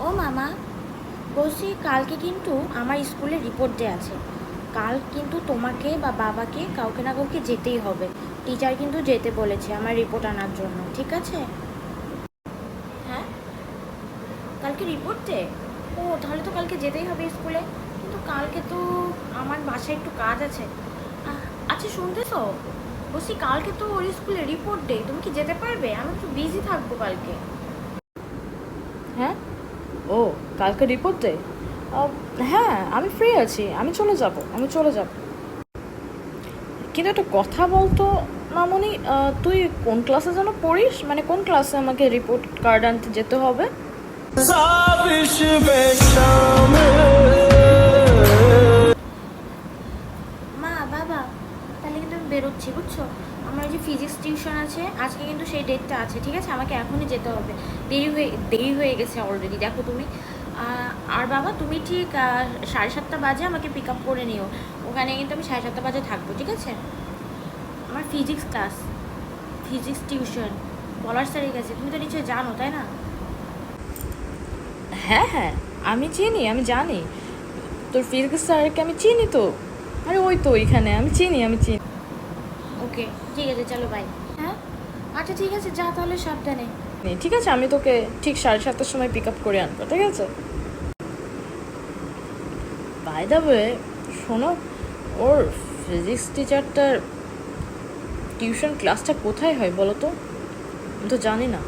ও মামা, বলছি কালকে কিন্তু আমার স্কুলে রিপোর্ট ডে আছে। কাল কিন্তু তোমাকে বা বাবাকে কাউকে না কাউকে যেতেই হবে। টিচার কিন্তু যেতে বলেছে আমার রিপোর্ট আনার জন্য, ঠিক আছে? হ্যাঁ, কালকে রিপোর্ট ডে। ও তাহলে তো কালকে যেতেই হবে স্কুলে। কিন্তু কালকে তো আমার বাসায় একটু কাজ আছে। আচ্ছা শুনতেছো, বলছি কালকে তো ওর স্কুলে রিপোর্ট ডে, তুমি কি যেতে পারবে? আমি একটু বিজি থাকবো কালকে। হ্যাঁ। ও, কালকে রিপোর্ট দে। হ্যাঁ, আমি ফ্রি আছি, আমি চলে যাব। কিন্তু একটা কথা বলতো মামনি, তুই কোন ক্লাসে যেন পড়িস? মানে কোন ক্লাসে আমাকে রিপোর্ট কার্ড আনতে যেতে হবে? মা বাবা, তাহলে কিন্তু আমি বেরোচ্ছি, বুঝছো? আমার ওই যে ফিজিক্স টিউশন আছে আজকে, কিন্তু সেই ডেটটা আছে, ঠিক আছে? আমাকে এখনই যেতে হবে। দেরি হয়ে গেছে অলরেডি, দেখো তুমি। আর বাবা, তুমি ঠিক 7:30 বাজে আমাকে পিক আপ করে নিও। ওখানে কিন্তু আমি 7:30 বাজে থাকবো, ঠিক আছে? আমার ফিজিক্স ক্লাস, ফিজিক্স টিউশন বলার স্যারের কাছে, তুমি তো নিশ্চয়ই জানো, তাই না? হ্যাঁ হ্যাঁ, আমি জানি। তোর ফিজিক্স স্যারকে আমি চিনি তো। আরে ওই তো ওইখানে, আমি চিনি। ওকে, ঠিক আছে, চলো বাই। হ্যাঁ, আচ্ছা ঠিক আছে, যা তাহলে, সাবধানে। ঠিক আছে, আমি তোকে ঠিক 7:30টার সময় পিক আপ করে আনবো, ঠিক আছে? বাই দ্য ওয়ে, শোনো, ওর ফিজিক্স টিচারটার টিউশন ক্লাসটা কোথায় হয় বলো তো? আমি তো জানি না।